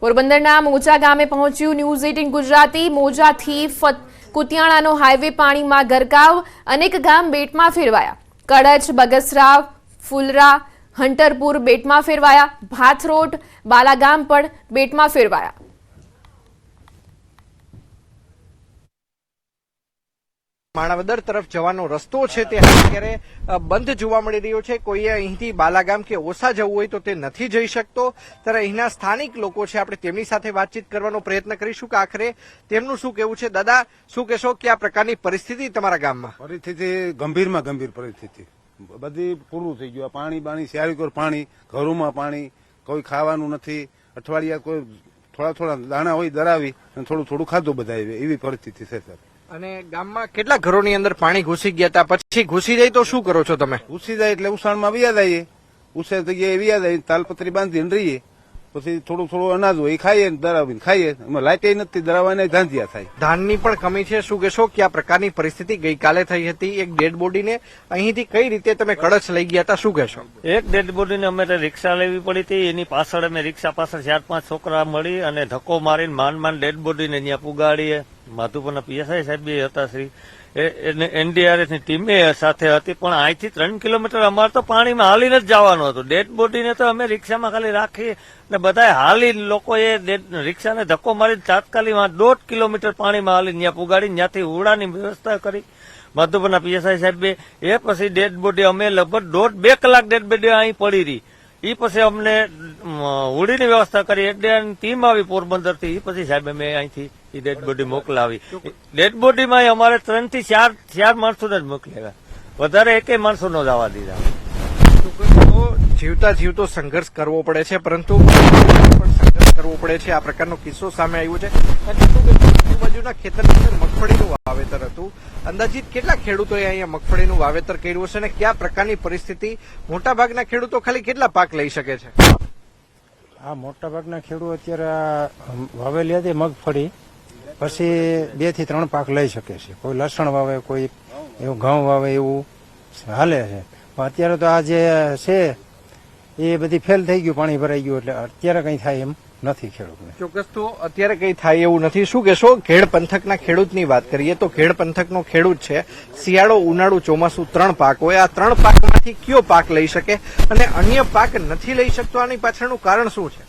પોરબંદરના મોજા ગામે પહોંચ્યું ન્યૂઝ 18 ગુજરાતી। મોજાથી કુતિયાણાનો હાઈવે પાણીમાં ગરકાવ, અનેક ગામ બેટમાં ફેરવાયા। કડચ, બગસરા, ફુલરા, હંટરપુર બેટમાં ફેરવાયા। ભાથરોડ, બાલાગામ પણ બેટમાં ફેરવાયા। માણાવદર તરફ જવાનો રસ્તો છે તે અત્યારે બંધ જોવા મળી રહ્યો છે। કોઈએ અહીંથી બાલાગામ કે ઓસા જવું હોય તો તે નથી જઈ શકતો। ત્યારે અહીંના સ્થાનિક લોકો છે, આપણે તેમની સાથે વાતચીત કરવાનો પ્રયત્ન કરીશું કે આખરે તેમનું શું કહેવું છે। દાદા, શું કહેશો કે આ પ્રકારની પરિસ્થિતિ તમારા ગામમાં? પરિસ્થિતિ ગંભીરમાં ગંભીર પરિસ્થિતિ, બધી પૂરું થઈ ગયું। પાણી બાણી શિયાળીકોર પાણી, ઘરોમાં પાણી, કોઈ ખાવાનું નથી। અઠવાડિયા કોઈ થોડા દાણા હોય દરાવી અને થોડું થોડું ખાધું બધા એવી પરિસ્થિતિ છે સર। અને ગામમાં કેટલા ઘરોની અંદર પાણી ઘૂસી ગયા હતા? પછી ઘૂસી જાય તો શું કરો છો તમે? ઘૂસી જાય એટલે ઉસાણમાં વ્યાદ આવીએ, ઉસે જગ્યાએ વ્યાદ આવી, તાલપત્રી બાંધીને રહીએ, પછી થોડું અનાજ હોય એ ખાઈએ, દરાવીને ખાઈએ। એમાં લાઇટે નથી, દરાવાને ધાંધિયા થાય। ધાનની પણ કમી છે। શું કહેશો કે આ પ્રકારની પરિસ્થિતિ ગઈકાલે થઈ હતી? એક ડેડ બોડીને અહીંથી કઈ રીતે તમે કડચ લઈ ગયા હતા, શું કહેશો? એક ડેડ બોડીને અમે રિક્ષા લેવી પડી હતી, એની પાછળ અમે રિક્ષા પાછળ 4-5 છોકરા મળી અને ધક્કો મારીને માંડ ડેડ બોડીને ત્યાં પુગાડીએ। માધુપુરના પીએસઆઈ સાહેબ બી હતા શ્રી, એનડીઆરએફ ની ટીમે સાથે હતી, પણ અહીંથી 3 કિલોમીટર અમારે તો પાણીમાં હાલીને જ જવાનું હતું। ડેડ બોડીને તો અમે રિક્ષામાં ખાલી રાખી ને બધા હાલી, લોકોએ રિક્ષાને ધક્કો મારી તાત્કાલિક 1.5 કિલોમીટર પાણીમાં હાલી ત્યાં પુગાડી, ત્યાંથી ઉડાની વ્યવસ્થા કરી માધુપુરના પીએસઆઈ સાહેબે। એ પછી ડેડ બોડી અમે લગભગ 1.5-2 કલાક ડેડ બોડી અહીં પડી રહી। એ પછી અમને હોડીની વ્યવસ્થા કરી, એનડીઆરની ટીમ આવી પોરબંદરથી, એ પછી સાહેબ અમે અહીંથી એ ડેડ બોડી મોકલાવી। ડેડ બોડીમાં અમારે 3 થી 4 માણસોને જ મોકલ્યા, વધારે એકેય માણસો ન જવા દીધા। જીવતા જીવતો સંઘર્ષ કરવો પડે છે, પરંતુ પણ સંઘર્ષ કરવો પડે છે। આ પ્રકારનો કિસ્સો સામે આવ્યો છે। આજુબાજુના ખેતરની અંદર મગફળીનું વાવેતર હતું। અંદાજિત કેટલા ખેડૂતોએ અહીંયા મગફળીનું વાવેતર કર્યું હશે અને કયા પ્રકારની પરિસ્થિતિ? મોટાભાગના ખેડૂતો ખાલી કેટલા પાક લઈ શકે છે? આ મોટાભાગના ખેડૂતો અત્યારે વાવેલી હતી મગફળી, પછી 2 થી 3 પાક લઈ શકે છે। કોઈ લસણ વાવે, કોઈ એવું ઘઉં વાવે, એવું હાલે છે। પણ અત્યારે તો આ જે છે એ બધી ફેલ થઈ ગયું, પાણી ભરાઈ ગયું, એટલે અત્યારે કઈ થાય એમ નથી ખેડૂતને। ચોક્કસ તો અત્યારે કઈ થાય એવું નથી। શું કહેશો? ખેડ પંથકના ખેડૂતની વાત કરીએ તો ખેડ પંથકનો ખેડૂત છે, શિયાળો, ઉનાળુ, ચોમાસું 3 પાક હોય। આ 3 પાકમાંથી કયો પાક લઈ શકે અને અન્ય પાક નથી લઈ શકતો? આની પાછળનું કારણ શું છે?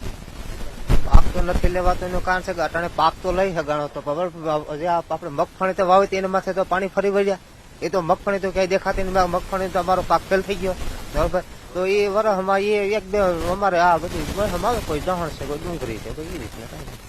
પાક તો નથી લેવાતો એનું કારણ છે કે અટાણે પાક તો લઈ શકાણો, તો આપણે મગફળી તો વાવી તેના માથે તો પાણી ફરી વળ્યા, એ તો મગફળી તો કઈ દેખાતી નહીં। મગફળી તો અમારો પાક ફેલ થઈ ગયો, બરોબર। તો એ વરસમાં એ 1-2 અમારે આ બધું અમારે કોઈ દહણ છે, કોઈ ડુંગળી છે, કોઈ એ રીતના।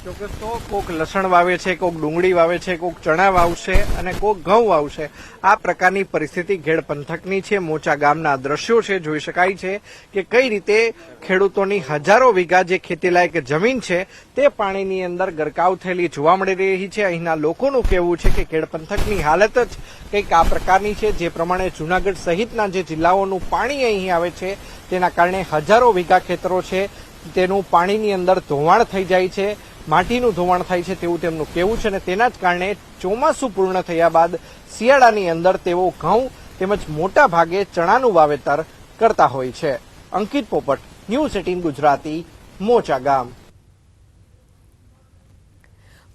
ચોક્કસ તો કોક લસણ વાવે છે, કોક ડુંગળી વાવે છે, કોક ચણા વાવશે અને કોક ઘઉં વાવશે। આ પ્રકારની પરિસ્થિતિ ખેડ પંથકની છે। મોચા ગામના દ્રશ્યો છે, જોઈ શકાય છે કે કઈ રીતે ખેડૂતોની હજારો વીઘા જે ખેતીલાયક જમીન છે તે પાણીની અંદર ગરકાવ થયેલી જોવા મળી રહી છે। અહીંના લોકોનું કહેવું છે કે ખેડ પંથકની હાલત જ કંઈક આ પ્રકારની છે, જે પ્રમાણે જૂનાગઢ સહિતના જે જિલ્લાઓનું પાણી અહીં આવે છે તેના કારણે હજારો વીઘા ખેતરો છે તેનું પાણીની અંદર ધોવાણ થઈ જાય છે, માટીનું ધોવાણ થાય છે તેવું તેમનું કહેવું છે। અને તેના જ કારણે ચોમાસું પૂર્ણ થયા બાદ શિયાળાની અંદર તેઓ ઘઉં તેમજ મોટા ભાગે ચણાનું વાવેતર કરતા હોય છે। અંકિત પોપટ, ન્યૂઝ 18 ગુજરાતી, મોચા ગામ।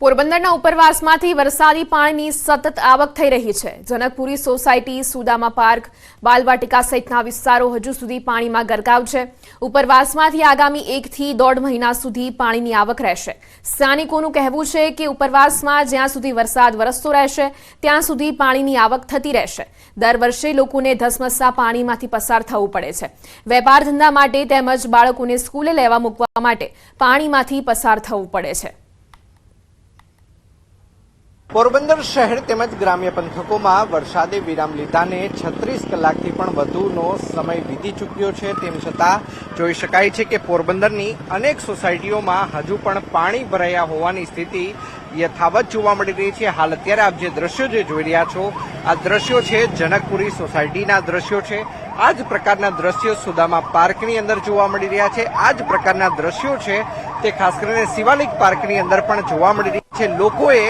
પોરબંદરના ઉપરવાસમાંથી વરસાદી પાણીની સતત આવક થઈ રહી છે। જનકપુરી સોસાયટી, સુદામા પાર્ક, બાલવાટિકા સહિતના વિસ્તારો હજુ સુધી પાણીમાં ગરકાવ છે। ઉપરવાસમાંથી આગામી 1 થી 1.5 મહિના સુધી પાણીની આવક રહેશે। સ્થાનિકોનું કહેવું છે કે ઉપરવાસમાં જ્યાં સુધી વરસાદ વરસતો રહેશે ત્યાં સુધી પાણીની આવક થતી રહેશે। દર વર્ષે લોકોને ધસમસતા પાણીમાંથી પસાર થવું પડે છે। વેપાર ધંધા માટે તેમજ બાળકોને સ્કૂલે લેવા મૂકવા માટે પાણીમાંથી પસાર થવું પડે છે। પોરબંદર શહેર તેમજ ગ્રામ્ય પંથકોમાં વરસાદે વિરામ લીધાને 36 કલાકથી પણ વધુનો સમય વીતી ચૂક્યો છે। તેમ છતાં જોઈ શકાય છે કે પોરબંદરની અનેક સોસાયટીઓમાં હજુ પણ પાણી ભરાયા હોવાની સ્થિતિ યથાવત જોવા મળી રહી છે। હાલ અત્યારે આપ જે દ્રશ્યો જે જોઈ રહ્યા છો આ દ્રશ્યો છે જનકપુરી સોસાયટીના દ્રશ્યો છે। આ જ પ્રકારના દ્રશ્યો સુદામા પાર્કની અંદર જોવા મળી રહ્યા છે। આ જ પ્રકારના દ્રશ્યો છે તે ખાસ કરીને શિવાલિક પાર્કની અંદર પણ જોવા મળી રહ્યા છે। લોકોએ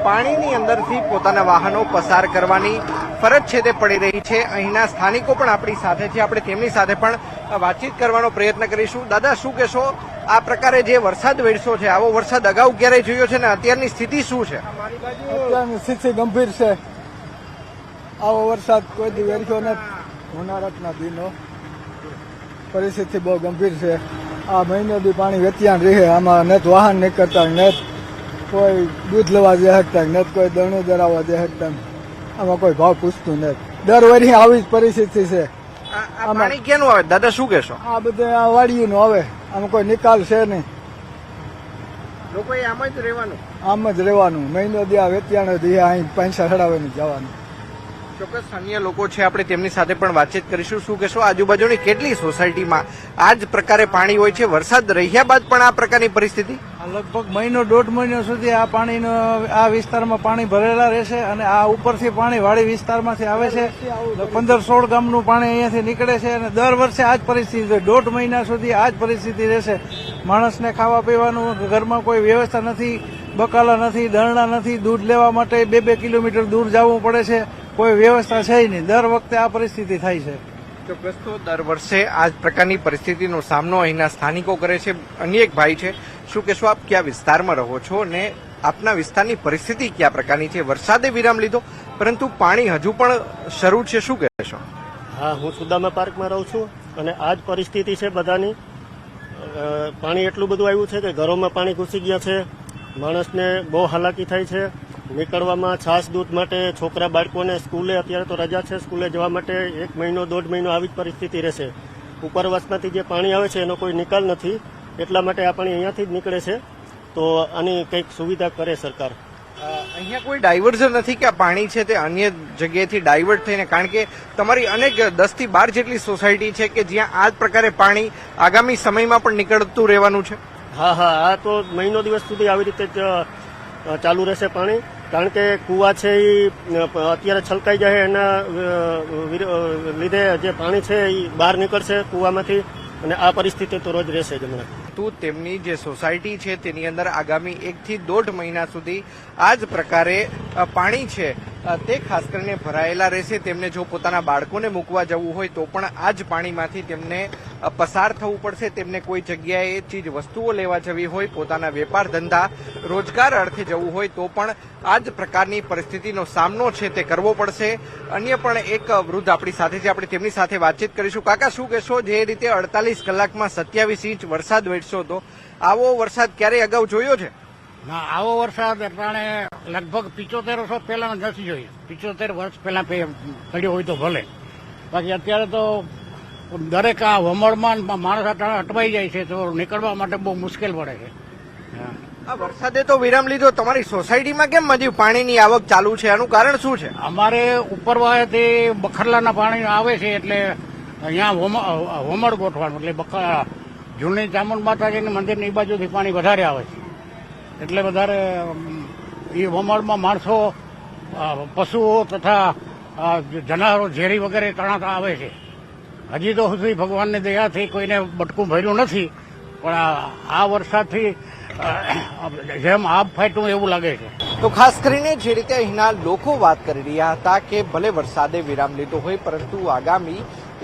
પાણીની અંદરથી પોતાના વાહનો પસાર કરવાની ફરજ છે તે પડી રહી છે। અહીંના સ્થાનિકો પણ આપણી સાથે છે, આપણે તેમની સાથે પણ વાતચીત કરવાનો પ્રયત્ન કરીશું। દાદા, શું કહેશો આ પ્રકારે જે વરસાદ વરસ્યો છે આવો વરસાદ અગાઉ ક્યારેય જોયો છે ને અત્યારની સ્થિતિ શું છે? અત્યારની સ્થિતિ ગંભીર છે. આવો વરસાદ કોઈ દી વેરખ્યો નથી. ઉનાળાના દિનો પરિસ્થિતિ બહુ ગંભીર છે. આ મહિનો દી પાણી વેતિયાન રહે. આમાં નેત વાહન નીકળતા, નેત કોઈ દૂધ લેવા જઈ શકતા, નેત કોઈ દણું દરાવવા જઈ શકતા. આમાં કોઈ ભાવ પૂછતું નથી. દર વર્ષે આવી જ પરિસ્થિતિ છે. આ પાણી ક્યાંનું આવે દાદા, શું કહેશો? આ બધે આ વાડીનું આવે. આમાં કોઈ નિકાલ છે નહીં. લોકોએ આમ જ રહેવાનું, આમ જ રહેવાનું. મહિનો દી આ વેતિયાનો દી અહીં પૈસા ચડાવીને જવાનું. ચોક્કસ અન્ય લોકો છે, આપણે તેમની સાથે પણ વાતચીત કરીશું. શું કહેશો, આજુબાજુની કેટલી સોસાયટીમાં આ જ પ્રકારે પાણી હોય છે? વરસાદ રહ્યા બાદ પણ આ પ્રકારની પરિસ્થિતિ? લગભગ મહિનો દોઢ મહિનો સુધી આ પાણીનો આ વિસ્તારમાં પાણી ભરેલા રહેશે અને આ ઉપરથી પાણી વાડી વિસ્તારમાંથી આવે છે. 15-16 ગામનું પાણી અહીંયાથી નીકળે છે અને દર વર્ષે આ જ પરિસ્થિતિ છે. દોઢ મહિના સુધી આ જ પરિસ્થિતિ રહેશે. માણસને ખાવા પીવાનું, ઘરમાં કોઈ વ્યવસ્થા નથી, બકાલા નથી, દરણા નથી, દૂધ લેવા માટે 2-2 કિલોમીટર દૂર જવું પડે છે. કોઈ વ્યવસ્થા છે નહીં. દર વખતે આ પરિસ્થિતિ થાય છે. ચોક્કસ તો દર વર્ષે આ જ પ્રકારની પરિસ્થિતિનો સામનો અહીંના સ્થાનિકો કરે છે. અન્ય એક ભાઈ છે, શું કહેશો, આપ કયા વિસ્તારમાં રહો છો અને આપના વિસ્તારની પરિસ્થિતિ કયા પ્રકારની છે? વરસાદે વિરામ લીધો પરંતુ પાણી હજુ પણ શરૂ છે, શું કહેશો? હા, હું સુદામા પાર્કમાં રહું છું અને આ જ પરિસ્થિતિ છે બધાની. પાણી એટલું બધું આવ્યું છે કે ઘરોમાં પાણી ઘૂસી ગયા છે. માણસને બહુ હાલાકી થાય છે નીકળવામાં. છાસ દૂધ માટે છોકરા બાળકોને સ્કૂલે, અત્યારે તો રજા છે, સ્કૂલે જવા માટે 1 મહિનો 1.5 મહિનો આવી જ પરિસ્થિતિ રહેશે. ઉપરવાસમાંથી જે પાણી આવે છે એનો કોઈ નિકાલ નથી, એટલા માટે આ પાણી અહીંયાથી જ નીકળે છે. તો આની કંઈક સુવિધા કરે સરકાર. અહીંયા કોઈ ડાયવર્ઝન નથી કે આ પાણી છે તે અન્ય જગ્યાએથી ડાયવર્ટ થઈને? કારણ કે તમારી અનેક 10 થી 12 જેટલી સોસાયટી છે કે જ્યાં આ જ પ્રકારે પાણી આગામી સમયમાં પણ નીકળતું રહેવાનું છે. હા, આ તો મહિનો દિવસ સુધી આવી રીતે જ ચાલુ રહેશે પાણી. કારણ કે કુવા છે એ અત્યારે છલકાઈ જાય, એના લીધે જે પાણી છે એ બહાર નીકળશે કુવામાંથી અને આ પરિસ્થિતિ તો રોજ રહેશે જ હમણાં. તેમની જે સોસાયટી છે તેની અંદર આગામી 1 થી 1.5 મહિના સુધી આ જ પ્રકારે પાણી છે તે ખાસ કરીને ભરાયેલા રહેશે. તેમને જો પોતાના બાળકોને મૂકવા જવું હોય તો પણ આ જ પાણીમાંથી તેમને પસાર થવું પડશે. તેમને કોઈ જગ્યાએ ચીજ વસ્તુઓ લેવા જવી હોય, પોતાના વેપાર ધંધા રોજગાર અર્થે જવું હોય તો પણ આ જ પ્રકારની પરિસ્થિતિનો સામનો છે તે કરવો પડશે. અન્ય પણ એક વૃદ્ધ આપણી સાથે છે, આપણે તેમની સાથે વાતચીત કરીશું. કાકા, શું કહેશો, જે રીતે 48 કલાકમાં 27 ઇંચ વરસાદ વરસ્યો હતો, આવો વરસાદ ક્યારેય અગાઉ જોયો છે? ના, આવો વરસાદ અટાણે લગભગ 75 વર્ષ પહેલા નથી જોયો. 75 વર્ષ પહેલા પડ્યો હોય તો ભલે, બાકી અત્યારે તો દરેક આ વમળમાં માણસ અટાણે અટવાઈ જાય છે તો નીકળવા માટે બહુ મુશ્કેલ પડે છે. આ વરસાદે તો વિરામ લીધો, તમારી સોસાયટીમાં કેમ હજી પાણીની આવક ચાલુ છે? આનું કારણ શું છે? અમારે ઉપરવાળેથી બખરલાના પાણી આવે છે એટલે અહીંયા વમળ ગોઠવાનું, એટલે જૂની ચામુંડ માતાજીના મંદિરની બાજુથી પાણી વધારે આવે છે. એટલે વધારે એ વમળમાં માણસો, પશુઓ તથા જનાવરો ઝેરી વગેરે તણાતા આવે છે. હજી તો સુધી ભગવાનની દયાથી કોઈને બટકું ભર્યું નથી, પણ આ વરસાદથી જેમ આબ ફાટ્યું એવું લાગે છે. તો ખાસ કરીને જે રીતે અહીંના લોકો વાત કરી રહ્યા હતા કે ભલે વરસાદે વિરામ લીધો હોય પરંતુ આગામી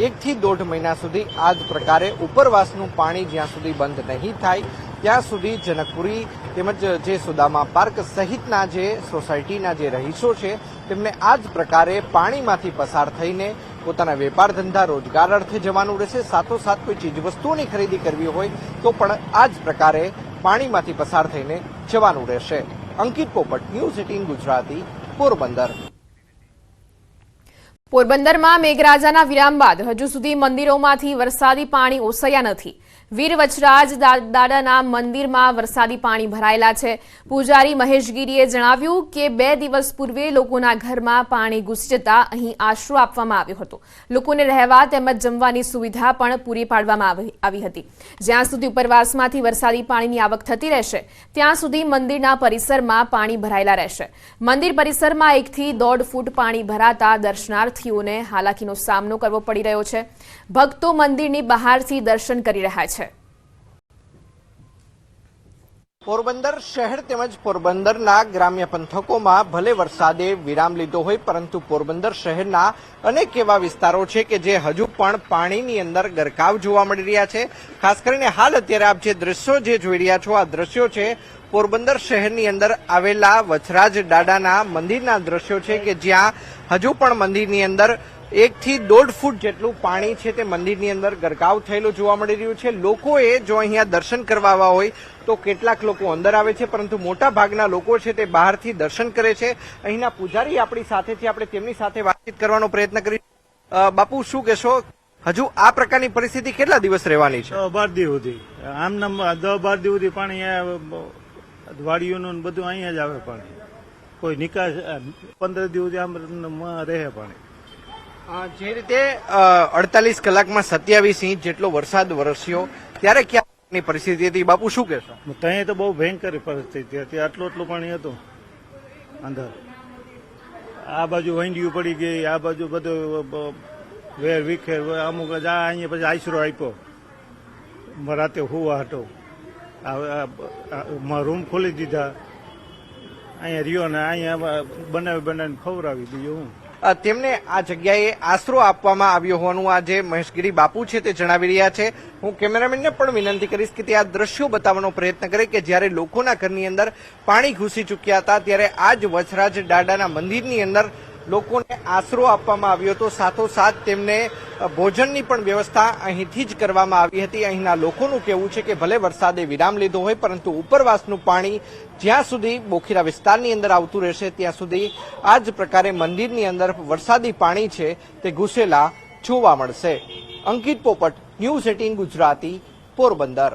1 થી 1.5 મહિના સુધી આ જ પ્રકારે ઉપરવાસનું પાણી જ્યાં સુધી બંધ નહીં થાય ત્યાં સુધી જનકપુરી તેમજ જે સુદામા પાર્ક સહિતના જે સોસાયટીના જે રહીશો છે તેમને આ જ પ્રકારે પાણીમાંથી પસાર થઈને પોતાના વેપાર ધંધા રોજગાર અર્થે જવાનું રહેશે. સાથોસાથ કોઈ ચીજવસ્તુઓની ખરીદી કરવી હોય તો પણ આ જ પ્રકારે પાણીમાંથી પસાર થઈને જવાનું રહેશે. અંકિત પોપટ, ન્યૂઝ 18 ગુજરાતી, પોરબંદર. પોરબંદરમાં મેઘરાજાના વિરામ બાદ હજુ સુધી મંદિરોમાંથી વરસાદી પાણી ઓસર્યા નથી. વીર વચરાજ દાદાના મંદિરમાં વરસાદી પાણી ભરાયેલા છે. પૂજારી મહેશગીરીએ જણાવ્યું કે 2 દિવસ પૂર્વે લોકોના ઘરમાં પાણી ઘૂસી જતા અહીં આશરો આપવામાં આવ્યો હતો. લોકોને રહેવા તેમજ જમવાની સુવિધા પણ પૂરી પાડવામાં આવી હતી. જ્યાં સુધી ઉપરવાસમાંથી વરસાદી પાણીની આવક થતી રહેશે ત્યાં સુધી મંદિરના પરિસરમાં પાણી ભરાયેલા રહેશે. મંદિર પરિસરમાં 1 થી 1.5 ફૂટ પાણી ભરાતા દર્શનાર્થીઓને હાલાકીનો સામનો કરવો પડી રહ્યો છે. ભક્તો મંદિરની બહારથી દર્શન કરી રહ્યા છે. પોરબંદર શહેર તેમજ પોરબંદરના ગ્રામ્ય પંથકોમાં ભલે વરસાદે વિરામ લીધો હોય, પરંતુ પોરબંદર શહેરના અનેક એવા વિસ્તારો છે કે જે હજુ પણ પાણીની અંદર ગરકાવ જોવા મળી રહ્યા છે. ખાસ કરીને હાલ અત્યારે આપ જે દ્રશ્યો જે જોઈ રહ્યા છો, આ દ્રશ્યો છે પોરબંદર શહેરની અંદર આવેલા વછરાજ દાદાના મંદિરના દ્રશ્યો છે કે જ્યાં હજુ પણ મંદિરની અંદર 1 થી 1.5 ફૂટ જેટલું પાણી છે તે મંદિરની અંદર ગરકાવ થયેલું જોવા મળી રહ્યું છે. લોકોએ જો અહીંયા દર્શન કરવા આવ્યા હોય તો કેટલાક લોકો અંદર આવે છે, પરંતુ મોટા ભાગના લોકો છે તે બહારથી દર્શન કરે છે. અહીંના પૂજારી આપણી સાથે છે, આપણે તેમની સાથે વાતચીત કરવાનો પ્રયત્ન કરીશું. બાપુ, શું કહેશો, હજુ આ પ્રકારની પરિસ્થિતિ કેટલા દિવસ રહેવાની છે? 12 દિવસ સુધી આમ 10-12 દિવસ સુધી પાણી વાડીઓનું બધું અહીંયા જ આવે. પાણી કોઈ નિકાસ 15 દિવસ આમ રહે પાણી. જે રીતે 48 કલાકમાં 27 ઇંચ જેટલો વરસાદ વરસ્યો, ત્યારે ક્યાંની પરિસ્થિતિ હતી? બાપુ, શું કહેશો? ત્યાં તો બહુ ભયંકર પરિસ્થિતિ હતી. આટલું પાણી હતું અંદર. આ બાજુ વંડિયું પડી ગઈ, આ બાજુ બધું વેર વિખેર. અમુક અહીંયા પછી આશરો આપ્યો રાતે હુવા હતો. રૂમ ખોલી દીધા. અહીંયા રહ્યો ને અહીંયા બનાવીને ખવડાવી દીધું. હું તેમને આ જગ્યાએ આશરો આપવામાં આવ્યો હોવાનું આજે મહેશગીરી બાપુ છે તે જણાવી રહ્યા છે. હું કેમેરામેનને પણ વિનંતી કરીશ કે તે આ દ્રશ્યો બતાવવાનો પ્રયત્ન કરે કે જ્યારે લોકોના ઘરની અંદર પાણી ઘૂસી ચૂક્યા હતા, ત્યારે આ જ વછરાજ દાદાના મંદિરની અંદર લોકોને આશરો આપવામાં આવ્યો હતો. સાથોસાથ તેમને ભોજનની પણ વ્યવસ્થા અહીંથી જ કરવામાં આવી હતી. અહીંના લોકોનું કહેવું છે કે ભલે વરસાદે વિરામ લીધો હોય, પરંતુ ઉપરવાસનું પાણી જ્યાં સુધી બોખીરા વિસ્તારની અંદર આવતું રહેશે ત્યાં સુધી આ જ પ્રકારે મંદિરની અંદર વરસાદી પાણી છે તે ઘૂસેલા જોવા મળશે. અંકિત પોપટ, ન્યૂઝ 18 ગુજરાતી, પોરબંદર.